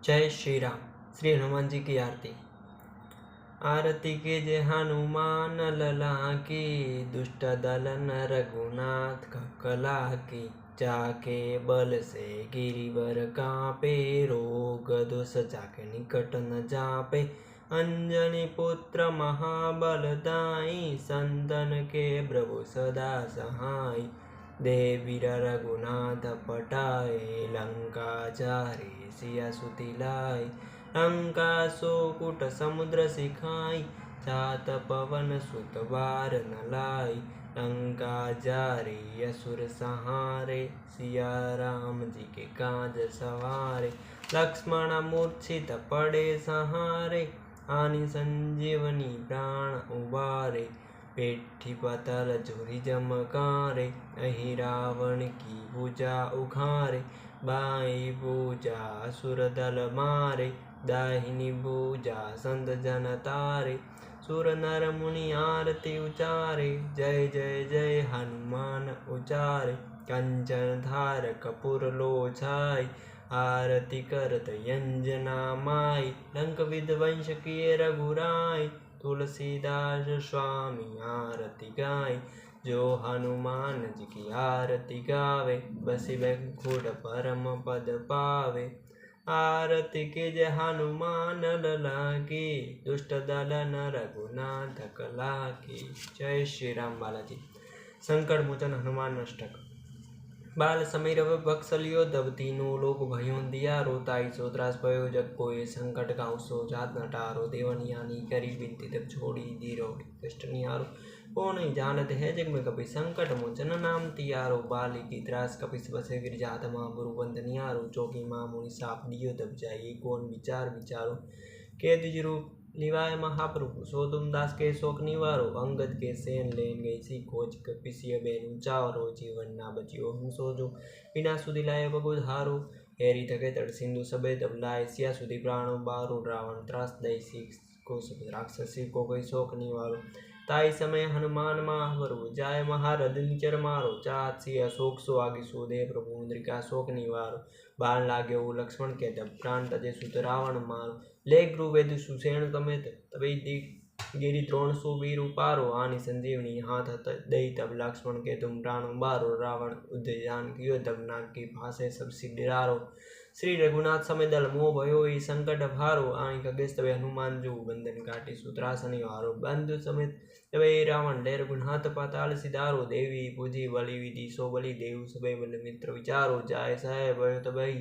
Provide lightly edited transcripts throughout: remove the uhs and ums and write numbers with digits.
जय श्री राम। श्री हनुमान जी की आरती। आरती के जय हनुमान लला की, दुष्ट दल न रघुनाथ कला की। जाके बल से गिरिवर कांपे, रोग दोष जाके निकट न जापे। अंजनी पुत्र महाबलदाई, संतन के प्रभु सदा सहाय। देवीर रघुनाथ पटाए, लंका चारे सिया सुति लाए। लंका सोकुट समुद्र सिखाई, जात पवन सुत बार न लाई। लंका जारी असुर सहारे, सिया राम जी के काज सवारे। लक्ष्मण मूर्छित पड़े सहारे, आनी संजीवनी प्राण उबारे। पेठी पतल झुरी जमकारे, अहि रावण की भुजा उखारे। बाई भुजा असुर दल मारे, दाहिनी भुजा संत जन तारे। सुर नर मुनि आरती उचारे, जय जय जय हनुमान उचारे। कंचन धार कपूर लोछाई, आरती करत अंजना माई। लंक विध्वंस किए रघुराई, तुलसीदास स्वामी आरती गाय। जो हनुमान जी की आरती गावे, बसी बैकुंठ परम पद पावे। आरती के जय हनुमान लला की, दुष्ट दल न रघुनाथ कला की। जय श्री राम बालाजी। संकट मोचन हनुमान अष्टक। बाल समीर बक्सलियो दब तीनों लोग भयों दिया। रोताई सो त्रास भयो जग कोय, संकट गाँव सो जात न टारो। देवन यानी करी बिनती तब छोड़ी, दीरो कष्ट निहारो। को नहीं जानत है जग में कपि, संकट मोचन नाम तियारो। बाली की त्रास कपिस बसे गिर जात, महापुरु बंद निहारो। चौकी माँ मुनि साप दियो तब जाई, कौन विचार विचारो। के द्विज रूप निवाय महाप्रभु, सो तुम दास के शोक निवारो। अंगद के सेन लेन गई सी खोज, कपिसिय बेनु चावरो। जीवन ना बचियो हम सोजो, बिना सुधि लाए बगुधारो। हेरी थके तड़ सिंधु सबे तब लाए, सिया सुधि प्राणो बारो। रावण त्रास दई सी को सब राक्षसी को गई शोक निवारो। ताई समय हनुमान महावरु, जाय महारथ निचर मारो। चाहत सी अशोक सो आगे सूदे, प्रभु मुद्रिका शोक निवारो। बाण लाग्यो लक्ष्मण के तब, प्राण तजे सुत रावण मारो। ले गुरु वेद सुसेन समेत, तबे गिरि द्रोण सो वीर उपारो। आनी संजीवनी हाथ दई तब, लक्ष्मण के तुम प्राण उबारो। रावण उद्यान कियो तब, नाग की फांसे सब सिद्धिरारो। श्री रघुनाथ समय दल मोह भयो, ई संकट भारो। आनी खगेश तबे हनुमान जो, बंधन काटी सूत्रासन हारो। बंधु समेत तबे रावण, ले रघुनाथ पाताल सिधारो। देवी पूजी बलि विधि सो बलि देव, सबे बल मित्र विचारो। जाय सहाय भयो तबहि,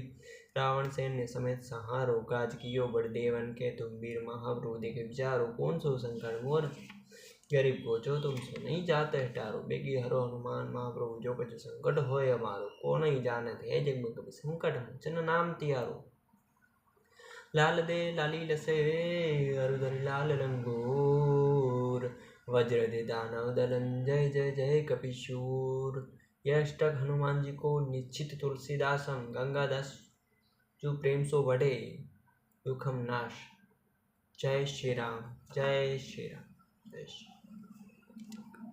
रावण सैन्य समेत सहारो। काज कियो बड़ देवन के तुम, वीर महाप्रभु देखे विचारो। कौन सो संकट मोर गरीब को, जो तुम सो नहीं जाते हटारो। बेगी हरो हनुमान महाप्रभु, जो कछु संकट होय हमारो। को नहीं जानत है जग में कपि, संकट मोचन नाम तियारो। लाल दे लाली लसे, अरुधरि लाल लंगूर। वज्र दे दानव दलन, जय जय जय कपिशूर। यह अष्टक हनुमान जी को निश्चित तुलसीदासम, गंगादास जो प्रेम सो बढ़े, दुखम नाश। जय श्री राम, जय श्री राम, जय श्री राम।